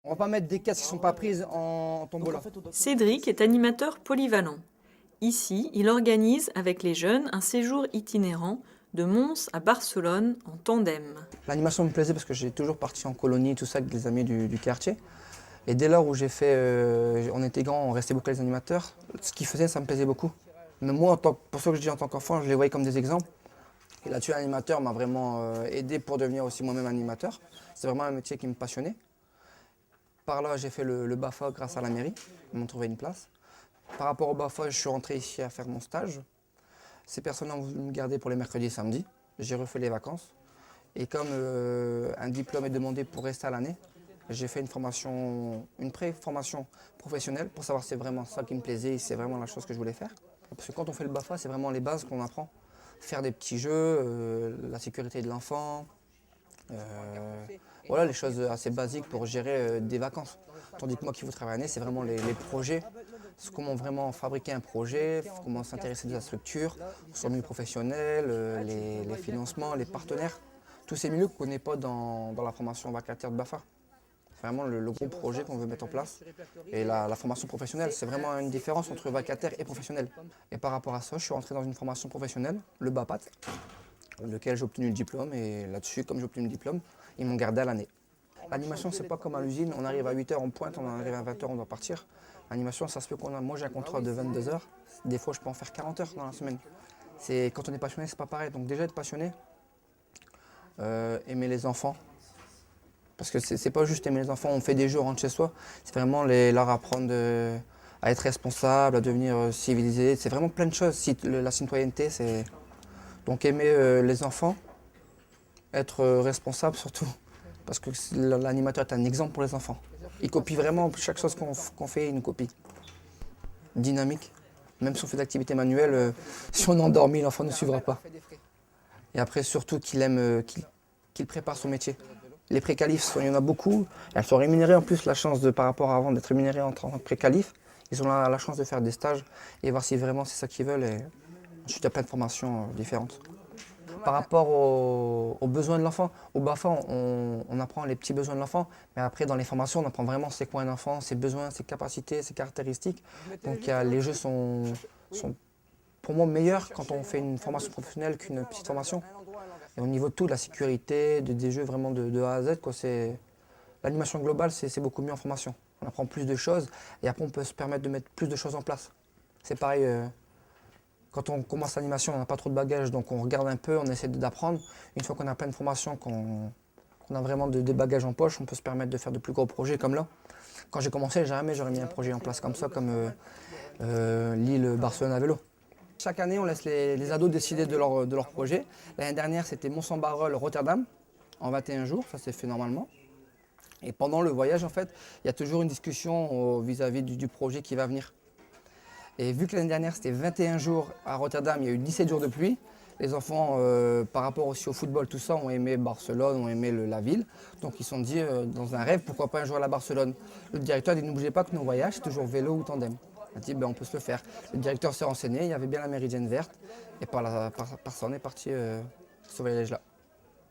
On va pas mettre des caisses qui sont pas prises en tombola. Cédric est animateur polyvalent. Ici, il organise avec les jeunes un séjour itinérant de Mons à Barcelone en tandem. L'animation me plaisait parce que j'ai toujours parti en colonie, tout ça, avec des amis du quartier. Et dès lors où j'ai fait, on était grands, on restait beaucoup les animateurs, ce qu'ils faisaient, ça me plaisait beaucoup. Mais moi, pour ça que je dis en tant qu'enfant, je les voyais comme des exemples. Et là-dessus, l'animateur m'a vraiment aidé pour devenir aussi moi-même animateur. C'est vraiment un métier qui me passionnait. Par là, j'ai fait le BAFA grâce à la mairie. Ils m'ont trouvé une place. Par rapport au BAFA, je suis rentré ici à faire mon stage. Ces personnes-là ont voulu me garder pour les mercredis et samedis. J'ai refait les vacances. Et comme un diplôme est demandé pour rester à l'année, j'ai fait une pré-formation professionnelle pour savoir si c'est vraiment ça qui me plaisait et si c'est vraiment la chose que je voulais faire. Parce que quand on fait le BAFA, c'est vraiment les bases qu'on apprend. Faire des petits jeux, la sécurité de l'enfant, voilà les choses assez basiques pour gérer des vacances. Tandis que moi qui vous travaille, c'est vraiment les projets, comment vraiment fabriquer un projet, comment s'intéresser à la structure, sur le milieu professionnel, les financements, les partenaires. Tous ces milieux qu'on ne connaît pas dans la formation vacataire de BAFA. C'est vraiment le gros projet qu'on veut mettre en place. Et la formation professionnelle, c'est vraiment une différence entre vacataire et professionnel. Et par rapport à ça, je suis rentré dans une formation professionnelle, le BAPAT, lequel j'ai obtenu le diplôme. Et là-dessus, comme j'ai obtenu le diplôme, ils m'ont gardé à l'année. L'animation, c'est pas comme à l'usine, on arrive à 8 h, on pointe, on arrive à 20 h, on doit partir. L'animation, ça se fait qu'on a. Moi, j'ai un contrat de 22 heures. Des fois, je peux en faire 40 heures dans la semaine. Quand on est passionné, c'est pas pareil. Donc, déjà, être passionné, aimer les enfants. Parce que c'est pas juste aimer les enfants, on fait des jeux, on rentre chez soi. C'est vraiment leur apprendre à être responsable, à devenir civilisé. C'est vraiment plein de choses. La citoyenneté, c'est. Donc, aimer les enfants, être responsable surtout. Parce que l'animateur est un exemple pour les enfants. Il copie vraiment chaque chose qu'on fait, il nous copie. Dynamique. Même si on fait d'activités manuelles, si on est endormi, l'enfant ne suivra pas. Et après, surtout qu'il prépare son métier. Les pré-qualifs, il y en a beaucoup. Elles sont rémunérées en plus, la chance par rapport à avant d'être rémunérées en tant que pré-qualifs. Ils ont la chance de faire des stages et voir si vraiment c'est ça qu'ils veulent. Et ensuite, il y a plein de formations différentes. Par rapport aux besoins de l'enfant, au BAFA, on apprend les petits besoins de l'enfant, mais après dans les formations, on apprend vraiment c'est quoi un enfant, ses besoins, ses capacités, ses caractéristiques. Donc les jeux sont pour moi meilleurs quand on fait une formation professionnelle qu'une petite formation. Et au niveau de tout, de la sécurité, des jeux vraiment de A à Z, l'animation globale, c'est beaucoup mieux en formation. On apprend plus de choses et après on peut se permettre de mettre plus de choses en place. C'est pareil. Quand on commence l'animation, on n'a pas trop de bagages, donc on regarde un peu, on essaie d'apprendre. Une fois qu'on a plein de formations, qu'on a vraiment des bagages en poche, on peut se permettre de faire de plus gros projets comme là. Quand j'ai commencé, jamais j'aurais mis un projet en place comme ça, comme l'île Barcelone à vélo. Chaque année, on laisse les ados décider de leur projet. L'année dernière, c'était Mons-en-Barœul, Rotterdam, en 21 jours, ça s'est fait normalement. Et pendant le voyage, en fait, il y a toujours une discussion vis-à-vis du projet qui va venir. Et vu que l'année dernière c'était 21 jours à Rotterdam, il y a eu 17 jours de pluie, les enfants, par rapport aussi au football, tout ça, ont aimé Barcelone, ont aimé la ville. Donc ils se sont dit, dans un rêve, pourquoi pas un jour à la Barcelone. Le directeur a dit, n'oubliez pas que nos voyages, c'est toujours vélo ou tandem. Il a dit, ben, on peut se le faire. Le directeur s'est renseigné, il y avait bien la méridienne verte. Et par ça, on est parti ce voyage-là.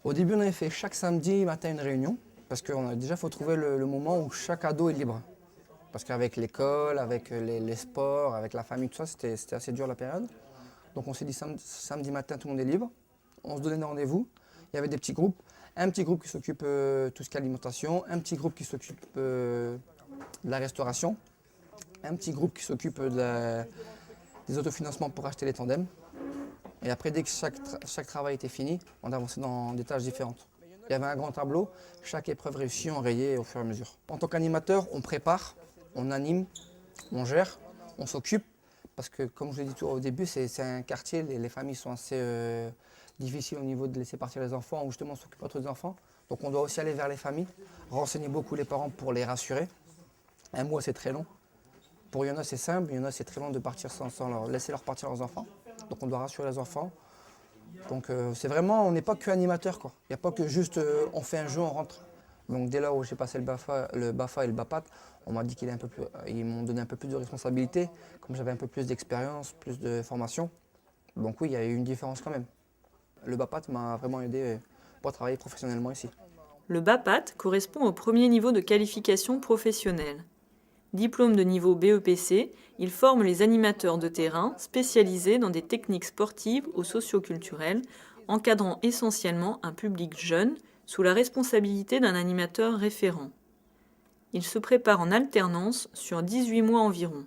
Au début, on avait fait chaque samedi matin une réunion, parce qu'il faut trouver le moment où chaque ado est libre. Parce qu'avec l'école, avec les sports, avec la famille, tout ça, c'était assez dur la période. Donc on s'est dit samedi matin, tout le monde est libre. On se donnait des rendez-vous. Il y avait des petits groupes. Un petit groupe qui s'occupe de tout ce qui est alimentation, un petit groupe qui s'occupe de la restauration, un petit groupe qui s'occupe des autofinancements pour acheter les tandems. Et après, dès que chaque travail était fini, on avançait dans des tâches différentes. Il y avait un grand tableau, chaque épreuve réussie, on rayait au fur et à mesure. En tant qu'animateur, on prépare, on anime, on gère, on s'occupe. Parce que comme je l'ai dit tout au début, c'est un quartier, les familles sont assez difficiles au niveau de laisser partir les enfants, ou justement on s'occupe pas trop des enfants. Donc on doit aussi aller vers les familles, renseigner beaucoup les parents pour les rassurer. Un mois c'est très long. Pour il y en a c'est simple, il y en a c'est très long de partir sans laisser leur partir leurs enfants. Donc on doit rassurer les enfants. Donc c'est vraiment, on n'est pas que animateur quoi. Il n'y a pas que juste on fait un jeu, on rentre. Donc dès lors où j'ai passé le BAFA et le BAPAT, on m'a dit ils m'ont donné un peu plus de responsabilité, comme j'avais un peu plus d'expérience, plus de formation. Donc oui, il y a eu une différence quand même. Le BAPAT m'a vraiment aidé pour travailler professionnellement ici. Le BAPAT correspond au premier niveau de qualification professionnelle. Diplôme de niveau BEPC, il forme les animateurs de terrain spécialisés dans des techniques sportives ou socioculturelles, encadrant essentiellement un public jeune sous la responsabilité d'un animateur référent. Il se prépare en alternance sur 18 mois environ.